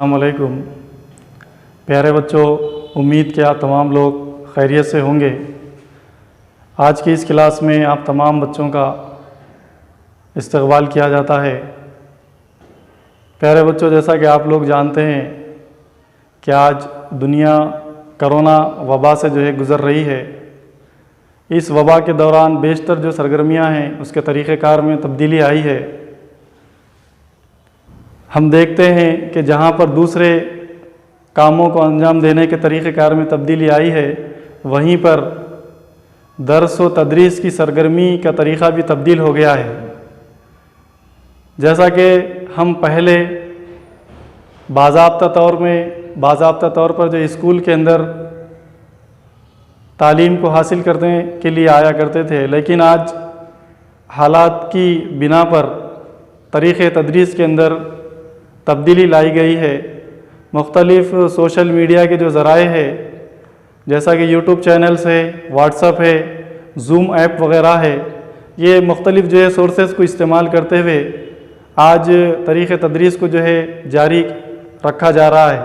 अस्सलामुअलैकुम। प्यारे बच्चों, उम्मीद कि आप तमाम लोग खैरियत से होंगे। आज की इस क्लास में आप तमाम बच्चों का इस्तकबाल किया जाता है। प्यारे बच्चों, जैसा कि आप लोग जानते हैं कि आज दुनिया कोरोना वबा से गुज़र रही है। इस वबा के दौरान बेशतर जो सरगर्मियां हैं उसके तरीक़ेकार में तब्दीली आई है। हम देखते हैं कि जहाँ पर दूसरे कामों को अंजाम देने के तरीक़ेकार में तब्दीली आई है, वहीं पर दर्स व तदरीस की सरगर्मी का तरीक़ा भी तब्दील हो गया है। जैसा कि हम पहले बाज़ाब्ता तौर पर जो स्कूल के अंदर तालीम को हासिल करने के लिए आया करते थे, लेकिन आज हालात की बिना पर तरीक़े तदरीस के अंदर तब्दीली लाई गई है। मुख्तलिफ़ सोशल मीडिया के जो ज़राए हैं, जैसा कि यूट्यूब चैनल्स है, व्हाट्सएप है, जूम ऐप वग़ैरह है, ये मुख्तलिफ़ सोर्सेस को इस्तेमाल करते हुए आज तरीक़े तदरीस को जारी रखा जा रहा है।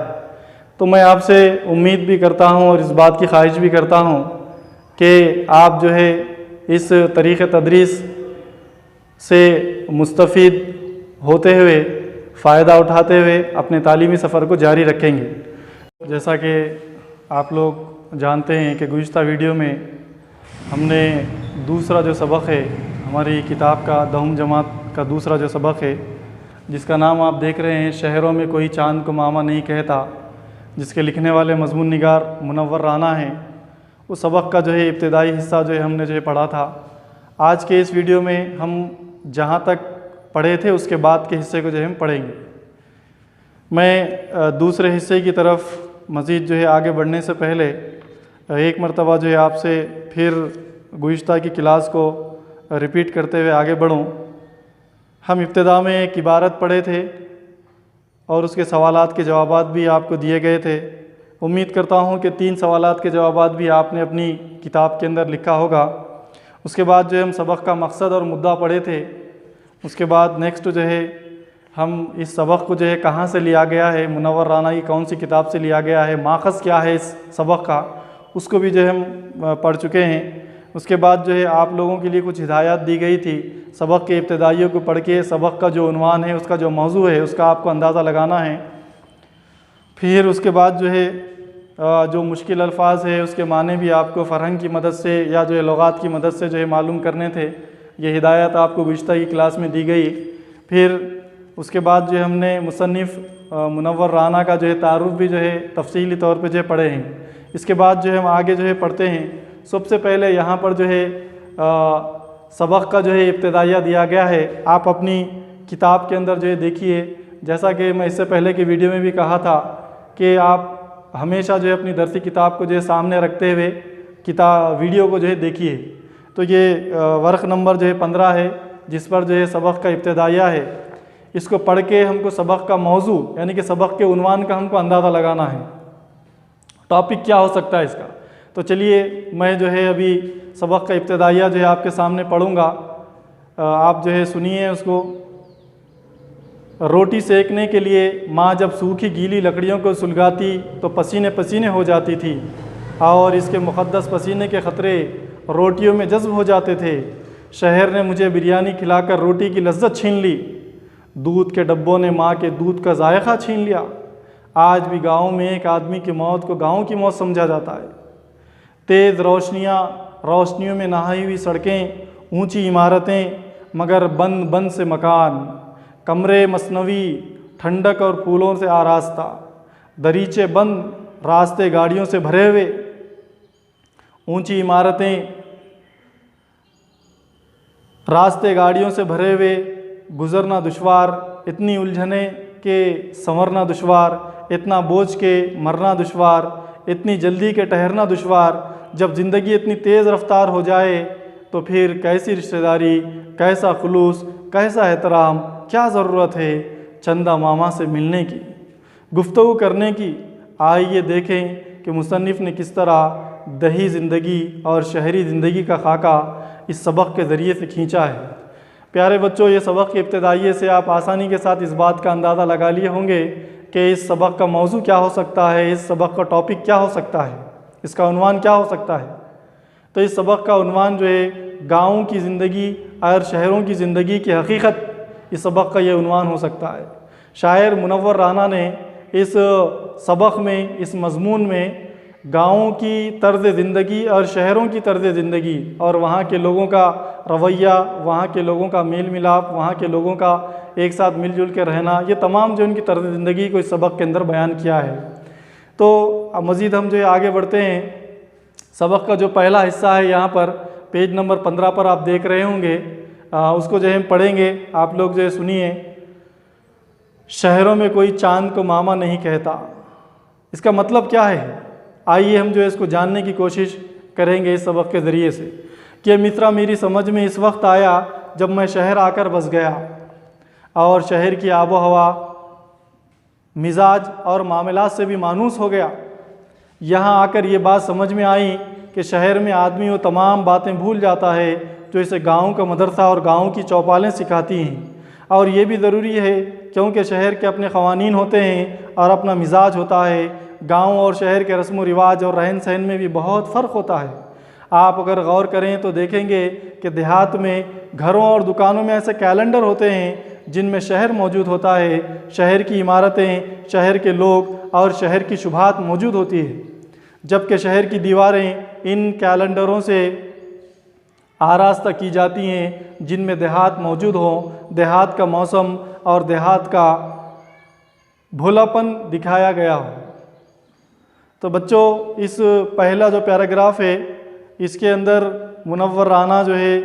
तो मैं आपसे उम्मीद भी करता हूँ और इस बात की ख्वाहिश भी करता हूँ कि आप इस तरीक़े तदरीस से मुस्तफ़ीद होते हुए, फ़ायदा उठाते हुए अपने तालीमी सफ़र को जारी रखेंगे। जैसा कि आप लोग जानते हैं कि गुज़िश्ता वीडियो में हमने दूसरा जो सबक है, हमारी किताब का 10वीं जमात का दूसरा जो सबक है, जिसका नाम आप देख रहे हैं, शहरों में कोई चाँद को मामा नहीं कहता, जिसके लिखने वाले मज़मून निगार मुनव्वर राना हैं, उस सबक का इब्तिदाई हिस्सा हमने पढ़ा था। आज के इस वीडियो में हम जहाँ तक पढ़े थे उसके बाद के हिस्से को हम पढ़ेंगे। मैं दूसरे हिस्से की तरफ मज़ीद आगे बढ़ने से पहले एक मरतबा आपसे फिर गुज़िश्ता की क्लास को रिपीट करते हुए आगे बढ़ूँ। हम इब्तिदा में एक इबारत पढ़े थे और उसके सवालात के जवाबात भी आपको दिए गए थे। उम्मीद करता हूँ कि 3 सवालात के जवाबात भी आपने अपनी किताब के अंदर लिखा होगा। उसके बाद हम सबक का मकसद और मुद्दा पढ़े थे। उसके बाद नेक्स्ट हम इस सबक को कहाँ से लिया गया है, मुनव्वर राना की कौन सी किताब से लिया गया है, माखज़ क्या है इस सबक का, उसको भी हम पढ़ चुके हैं। उसके बाद आप लोगों के लिए कुछ हिदायत दी गई थी। सबक के इब्तिदाइयों को पढ़ के सबक का जो उन्वान है, उसका जो मौजू है, उसका आपको अंदाज़ा लगाना है। फिर उसके बाद जो मुश्किल अल्फाज है उसके माने भी आपको फ़रहंग की मदद से या लुगात की मदद से मालूम करने थे। ये हिदायत आपको गुज़िश्ता की क्लास में दी गई। फिर उसके बाद हमने मुसन्निफ़ मुनव्वर राना का तारुफ़ भी तफ़सीली तौर पे पढ़े हैं। इसके बाद हम आगे पढ़ते हैं। सबसे पहले यहाँ पर सबक का इब्तिदाइया दिया गया है। आप अपनी किताब के अंदर देखिए, जैसा कि मैं इससे पहले की वीडियो में भी कहा था कि आप हमेशा अपनी दरसी किताब को सामने रखते हुए वीडियो को देखिए। तो ये वर्क नंबर 15 है, जिस पर सबक का इब्तिदाइया है। इसको पढ़ के हमको सबक का मौजू यानी कि सबक के उन्वान का हमको अंदाज़ा लगाना है, टॉपिक क्या हो सकता है इसका। तो चलिए मैं अभी सबक का इब्तिदाइया आपके सामने पढ़ूँगा। आप सुनिए उसको। रोटी सेकने के लिए माँ जब सूखी गीली लकड़ियों को सुलगाती तो पसीने पसीने हो जाती थी, और इसके मुक़द्दस पसीने के ख़तरे रोटियों में जज्ब हो जाते थे। शहर ने मुझे बिरयानी खिलाकर रोटी की लज्जत छीन ली, दूध के डब्बों ने माँ के दूध का जायका छीन लिया। आज भी गाँव में एक आदमी की मौत को गाँव की मौत समझा जाता है। तेज़ रोशनियों में नहाई हुई सड़कें, ऊंची इमारतें मगर बंद बंद से मकान, कमरे मसनवी, ठंडक और फूलों से आरास्ता, दरीचे बंद, रास्ते गाड़ियों से भरे हुए, ऊंची इमारतें, रास्ते गाड़ियों से भरे हुए, गुज़रना दुश्वार, इतनी उलझने के संवरना दुश्वार, इतना बोझ के मरना दुश्वार, इतनी जल्दी के ठहरना दुश्वार। जब ज़िंदगी इतनी तेज़ रफ्तार हो जाए तो फिर कैसी रिश्तेदारी, कैसा खुलूस, कैसा एहतराम, क्या ज़रूरत है चंदा मामा से मिलने की, गुफ्तगू करने की। आइए देखें कि मुसन्निफ़ ने किस तरह दही ज़िंदगी और शहरी ज़िंदगी का खाका इस सबक के ज़रिए से खींचा है। प्यारे बच्चों, ये सबक के इब्तिदाइये से आप आसानी के साथ इस बात का अंदाज़ा लगा लिए होंगे कि इस सबक का मौजू क्या हो सकता है, इस सबक का टॉपिक क्या हो सकता है, इसका उन्वान क्या हो सकता है। तो इस सबक का उन्वान जो है गाँव की ज़िंदगी और शहरों की ज़िंदगी की हकीकत, इस सबक का ये उन्वान हो सकता है। शायर मुनव्वर राना ने इस सबक में, इस मज़मून में गाँव की तर्ज़ ज़िंदगी और शहरों की तर्ज़ ज़िंदगी और वहाँ के लोगों का रवैया, वहाँ के लोगों का मेल मिलाप, वहाँ के लोगों का एक साथ मिलजुल के रहना, ये तमाम जो उनकी तर्ज़ ज़िंदगी को इस सबक के अंदर बयान किया है। तो अब मज़ीद हम जो है आगे बढ़ते हैं। सबक का जो पहला हिस्सा है यहाँ पर पेज नंबर 15 पर आप देख रहे होंगे, उसको जो है हम पढ़ेंगे, आप लोग जो है सुनिए। शहरों में कोई चांद को मामा नहीं कहता, इसका मतलब क्या है? आइए हम जो है इसको जानने की कोशिश करेंगे इस सबक के ज़रिए से। कि मित्रा, मेरी समझ में इस वक्त आया जब मैं शहर आकर बस गया और शहर की आबो हवा, मिजाज और मामलात से भी मानूस हो गया। यहाँ आकर ये बात समझ में आई कि शहर में आदमी वो तमाम बातें भूल जाता है जो इसे गाँव का मदरसा और गाँव की चौपालें सिखाती हैं। और ये भी ज़रूरी है क्योंकि शहर के अपने क़वानीन होते हैं और अपना मिजाज होता है। गांव और शहर के रस्म व रिवाज और रहन सहन में भी बहुत फ़र्क होता है। आप अगर गौर करें तो देखेंगे कि देहात में घरों और दुकानों में ऐसे कैलेंडर होते हैं जिनमें शहर मौजूद होता है, शहर की इमारतें, शहर के लोग और शहर की शुभात मौजूद होती है। जबकि शहर की दीवारें इन कैलेंडरों से आरास्ता की जाती हैं जिनमें देहात मौजूद हो, देहात का मौसम और देहात का भोलापन दिखाया गया हो। तो बच्चों, इस पहला जो पैराग्राफ है इसके अंदर मुनव्वर राना जो है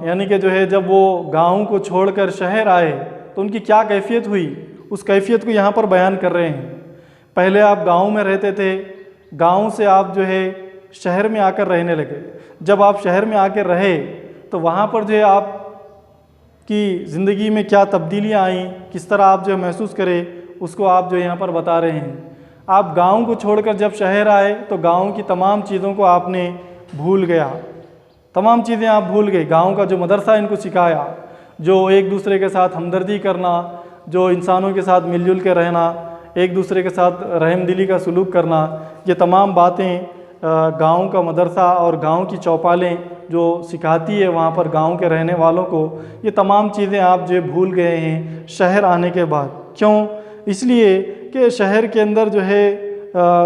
यानी कि जो है जब वो गाँव को छोड़कर शहर आए तो उनकी क्या कैफियत हुई, उस कैफियत को यहाँ पर बयान कर रहे हैं। पहले आप गाँव में रहते थे, गाँव से आप जो है शहर में आकर रहने लगे। जब आप शहर में आकर रहे तो वहाँ पर जो है आप की ज़िंदगी में क्या तब्दीलियाँ आईं, किस तरह आप जो महसूस करें, उसको आप जो यहाँ पर बता रहे हैं। आप गांव को छोड़कर जब शहर आए तो गांव की तमाम चीज़ों को आपने भूल गया, तमाम चीज़ें आप भूल गए। गांव का जो मदरसा इनको सिखाया, जो एक दूसरे के साथ हमदर्दी करना, जो इंसानों के साथ मिलजुल के रहना, एक दूसरे के साथ रहमदिली का सलूक करना, ये तमाम बातें गांव का मदरसा और गांव की चौपालें जो सिखाती है वहाँ पर गांव के रहने वालों को, ये तमाम चीज़ें आप जो भूल गए हैं शहर आने के बाद। क्यों? इसलिए कि शहर के अंदर जो है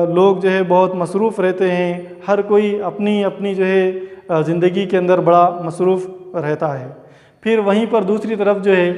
लोग जो है बहुत मसरूफ़ रहते हैं, हर कोई अपनी अपनी जो है ज़िंदगी के अंदर बड़ा मसरूफ़ रहता है। फिर वहीं पर दूसरी तरफ जो है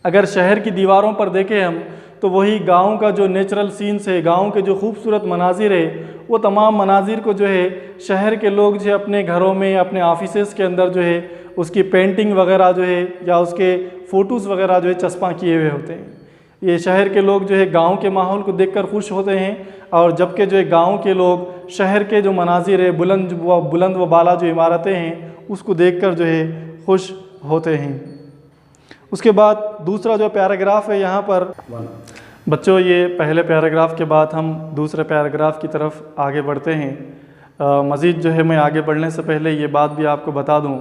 अगर शहर की दीवारों पर देखें हम तो वही गांव का जो नेचुरल सीन्स है, गांव के जो खूबसूरत मनाजिर है, वो तमाम मनाजिर को जो है शहर के लोग जो है अपने घरों में, अपने ऑफिसेज़ के अंदर जो है उसकी पेंटिंग वगैरह जो है या उसके फ़ोटोज़ वगैरह जो है चस्पा किए हुए होते हैं। ये शहर के लोग जो है गांव के माहौल को देखकर खुश होते हैं और जबकि जो है गांव के लोग शहर के जो मनाजिर है, बुलंद व बाला जो इमारतें हैं, उसको देखकर जो है खुश होते हैं। उसके बाद दूसरा जो पैराग्राफ है यहाँ पर बच्चों, ये पहले पैराग्राफ के बाद हम दूसरे पैराग्राफ की तरफ आगे बढ़ते हैं। मज़ीद जो है मैं आगे बढ़ने से पहले ये बात भी आपको बता दूँ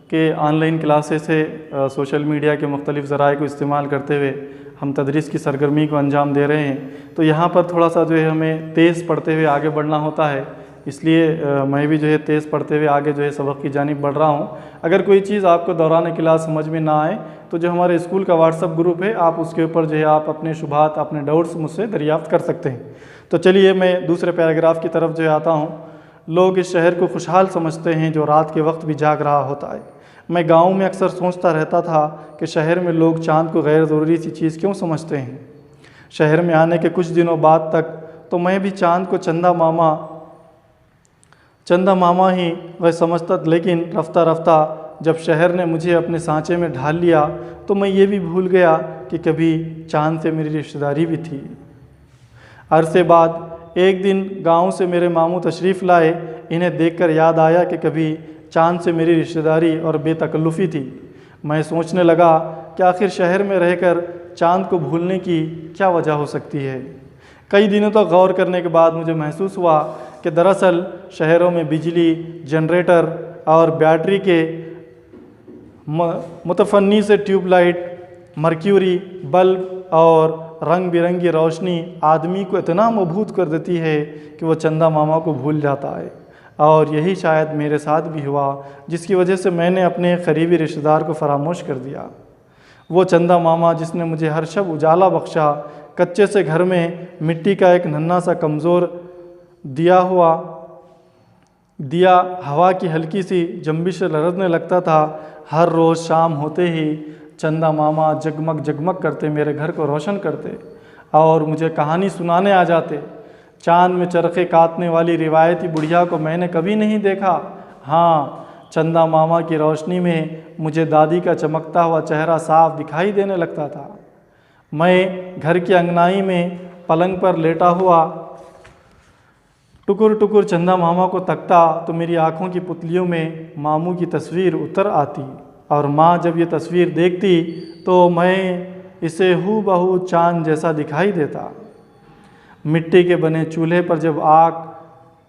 कि ऑनलाइन क्लासेस से सोशल मीडिया के मुख्तलिफ़ ज़राए को इस्तेमाल करते हुए हम तदरीस की सरगर्मी को अंजाम दे रहे हैं। तो यहाँ पर थोड़ा सा जो है हमें तेज़ पढ़ते हुए आगे बढ़ना होता है, इसलिए मैं भी जो है तेज़ पढ़ते हुए आगे जो है सबक की जानिब बढ़ रहा हूँ। अगर कोई चीज़ आपको दौरान क्लास समझ में ना आए तो जो हमारे स्कूल का व्हाट्सअप ग्रुप है, आप उसके ऊपर जो है आप अपने शुबात, अपने डाउट्स मुझसे दरियाफ़्त कर सकते हैं। तो चलिए मैं दूसरे पैराग्राफ की तरफ जो है आता हूँ। लोग इस शहर को खुशहाल समझते हैं जो रात के वक्त भी जाग रहा होता है। मैं गांव में अक्सर सोचता रहता था कि शहर में लोग चाँद को गैर ज़रूरी सी चीज़ क्यों समझते हैं। शहर में आने के कुछ दिनों बाद तक तो मैं भी चाँद को चंदा मामा ही वह समझता, लेकिन रफ्ता रफ्ता जब शहर ने मुझे अपने सांचे में ढाल लिया तो मैं ये भी भूल गया कि कभी चाँद से मेरी रिश्तेदारी भी थी। अरसे बाद एक दिन गांव से मेरे मामू तशरीफ़ लाए। इन्हें देखकर याद आया कि कभी चाँद से मेरी रिश्तेदारी और बेतकल्लुफ़ी थी। मैं सोचने लगा कि आखिर शहर में रहकर चाँद को भूलने की क्या वजह हो सकती है। कई दिनों तक गौर करने के बाद मुझे महसूस हुआ कि दरअसल शहरों में बिजली, जनरेटर और बैटरी के मुतफन्नी से ट्यूबलाइट, मर्क्यूरी बल्ब और रंग बिरंगी रोशनी आदमी को इतना मबहूत कर देती है कि वो चंदा मामा को भूल जाता है। और यही शायद मेरे साथ भी हुआ, जिसकी वजह से मैंने अपने करीबी रिश्तेदार को फरामोश कर दिया। वो चंदा मामा जिसने मुझे हर शब उजाला बख्शा, कच्चे से घर में मिट्टी का एक नन्हा सा कमज़ोर दिया हवा की हल्की सी जंबिश से लहरने लगता था। हर रोज़ शाम होते ही चंदा मामा जगमग जगमग करते मेरे घर को रोशन करते और मुझे कहानी सुनाने आ जाते। चाँद में चरखे काटने वाली रिवायती बुढ़िया को मैंने कभी नहीं देखा। हाँ, चंदा मामा की रोशनी में मुझे दादी का चमकता हुआ चेहरा साफ दिखाई देने लगता था। मैं घर की अंगनाई में पलंग पर लेटा हुआ टुकुर टुकुर चंदा मामा को तकता तो मेरी आँखों की पुतलियों में मामू की तस्वीर उतर आती और माँ जब ये तस्वीर देखती तो मैं इसे हूबहू चाँद जैसा दिखाई देता। मिट्टी के बने चूल्हे पर जब आग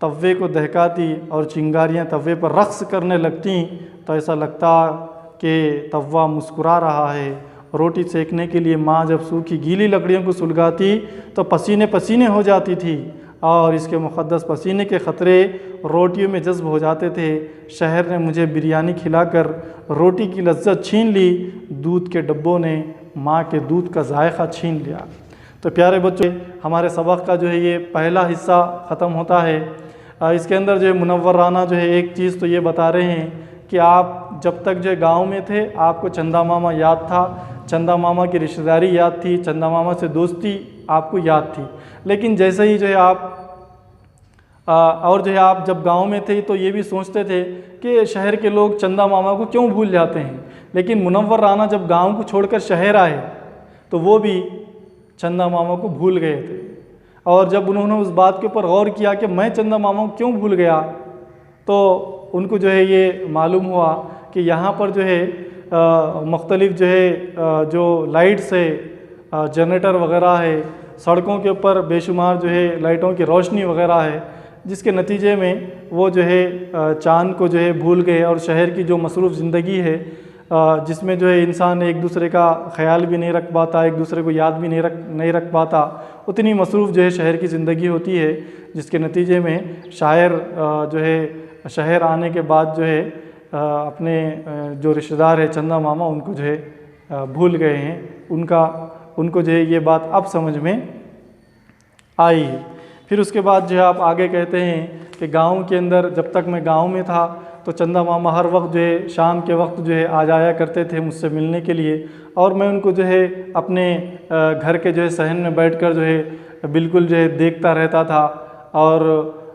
तवे को दहकाती और चिंगारियाँ तवे पर रक्स करने लगती तो ऐसा लगता कि तवा मुस्कुरा रहा है। रोटी सेकने के लिए माँ जब सूखी गीली लकड़ियों को सुलगाती तो पसीने पसीने हो जाती थी और इसके मुक़द्दस पसीने के ख़तरे रोटियों में जज्ब हो जाते थे। शहर ने मुझे बिरयानी खिलाकर रोटी की लज्जत छीन ली, दूध के डब्बों ने माँ के दूध का जायका छीन लिया। तो प्यारे बच्चों, हमारे सबक का जो है ये पहला हिस्सा ख़त्म होता है। इसके अंदर जो है मुनव्वराना जो है एक चीज़ तो ये बता रहे हैं कि आप जब तक जो है गाँव में थे आपको चंदा मामा याद था, चंदा मामा की रिश्तेदारी याद थी, चंदा मामा से दोस्ती आपको याद थी। लेकिन जैसे ही जो है आप जब गांव में थे तो ये भी सोचते थे कि शहर के लोग चंदा मामा को क्यों भूल जाते हैं। लेकिन मुनव्वर राना जब गांव को छोड़कर शहर आए तो वो भी चंदा मामा को भूल गए थे। और जब उन्होंने उस बात के ऊपर गौर किया कि मैं चंदा मामा को क्यों भूल गया तो उनको जो है ये मालूम हुआ कि यहाँ पर जो है मुख्तलिफ जो है जो लाइट्स है, जनरेटर वगैरह है, सड़कों के ऊपर बेशुमार जो है लाइटों की रोशनी वगैरह है, जिसके नतीजे में वो जो है चाँद को जो है भूल गए। और शहर की जो मसरूफ़ ज़िंदगी है जिसमें जो है इंसान एक दूसरे का ख्याल भी नहीं रख पाता, एक दूसरे को याद भी नहीं रख पाता, उतनी मसरूफ़ जो है शहर की ज़िंदगी होती है, जिसके नतीजे में शायर जो है शहर आने के बाद जो है अपने जो रिश्तेदार है चंदा मामा उनको जो है भूल गए हैं। उनको जो है ये बात अब समझ में आई है। फिर उसके बाद जो है आप आगे कहते हैं कि गांव के अंदर जब तक मैं गांव में था तो चंदा मामा हर वक्त जो है शाम के वक्त जो है आ जाया करते थे मुझसे मिलने के लिए और मैं उनको जो है अपने घर के जो है सहन में बैठकर जो है बिल्कुल जो है देखता रहता था। और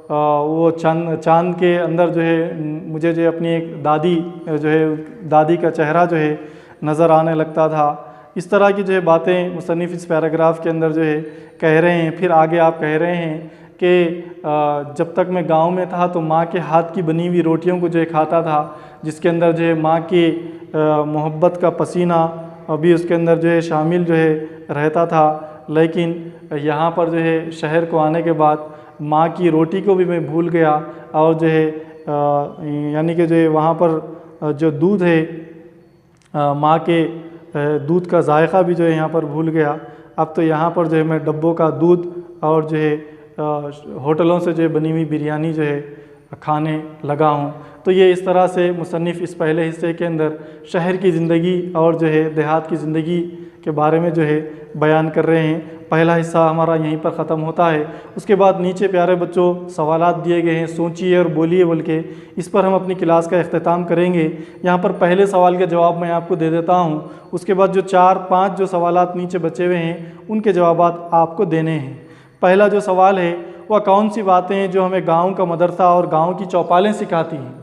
वो चाँद के अंदर जो है मुझे जो है अपनी एक दादी का चेहरा जो है नज़र आने लगता था। इस तरह की जो है बातें मुसन्निफ़ इस पैराग्राफ के अंदर जो है कह रहे हैं। फिर आगे आप कह रहे हैं कि जब तक मैं गांव में था तो माँ के हाथ की बनी हुई रोटियों को जो है खाता था, जिसके अंदर जो है माँ की मोहब्बत का पसीना अभी उसके अंदर जो है शामिल जो है रहता था। लेकिन यहाँ पर जो है शहर को आने के बाद माँ की रोटी को भी मैं भूल गया और जो है यानी कि जो है वहाँ पर जो दूध है माँ के दूध का जायका भी जो है यहाँ पर भूल गया। अब तो यहाँ पर जो है मैं डब्बों का दूध और जो है होटलों से जो है बनी हुई बिरयानी जो है खाने लगा हूँ। तो ये इस तरह से मुसन्निफ़ इस पहले हिस्से के अंदर शहर की ज़िंदगी और जो है देहात की ज़िंदगी के बारे में जो है बयान कर रहे हैं। पहला हिस्सा हमारा यहीं पर ख़त्म होता है। उसके बाद नीचे प्यारे बच्चों सवालात दिए गए हैं, सोचिए और बोलिए बोल के, इस पर हम अपनी क्लास का इख्तिताम करेंगे। यहाँ पर पहले सवाल के जवाब मैं आपको दे देता हूँ, उसके बाद जो 4-5 जो सवालात नीचे बचे हुए हैं उनके जवाबात आपको देने हैं। पहला जो सवाल है वह कौन सी बातें हैं जो हमें गाँव का मदरसा और गाँव की चौपालें सिखाती हैं।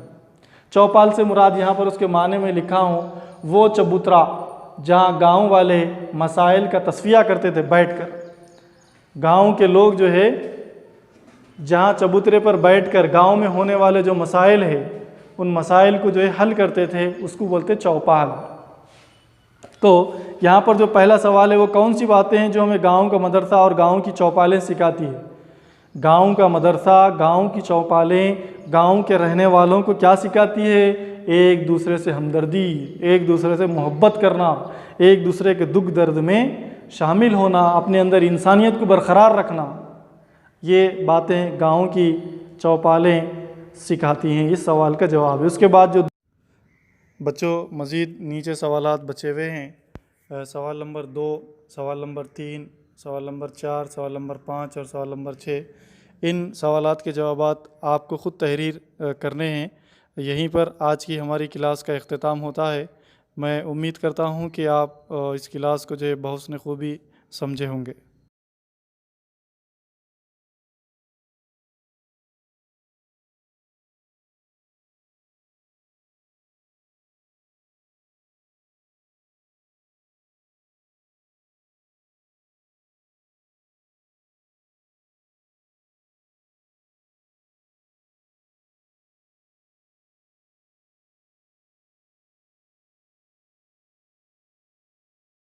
चौपाल से मुराद यहाँ पर उसके माने में लिखा हूँ वो चबूतरा जहाँ गांव वाले मसाइल का तस्फिया करते थे बैठकर। गांव के लोग जो है जहाँ चबूतरे पर बैठकर गांव में होने वाले जो मसाइल है उन मसाइल को जो है हल करते थे, उसको बोलते चौपाल। तो यहाँ पर जो पहला सवाल है वो कौन सी बातें हैं जो हमें गांव का मदरसा और गांव की चौपालें सिखाती है। गांव का मदरसा, गांव की चौपालें गांव के रहने वालों को क्या सिखाती है? एक दूसरे से हमदर्दी, एक दूसरे से मोहब्बत करना, एक दूसरे के दुख दर्द में शामिल होना, अपने अंदर इंसानियत को बरकरार रखना, ये बातें गाँव की चौपालें सिखाती हैं। इस सवाल का जवाब है। उसके बाद जो बच्चों मज़ीद नीचे सवालात बचे हुए हैं, सवाल नंबर 2, सवाल नंबर 3, सवाल नंबर 4, सवाल नंबर 5 और सवाल नंबर 6, इन सवालात के जवाबात आपको ख़ुद तहरीर करने हैं। यहीं पर आज की हमारी क्लास का इख्तिताम होता है। मैं उम्मीद करता हूँ कि आप इस क्लास को जो है बहुत खूबी समझे होंगे।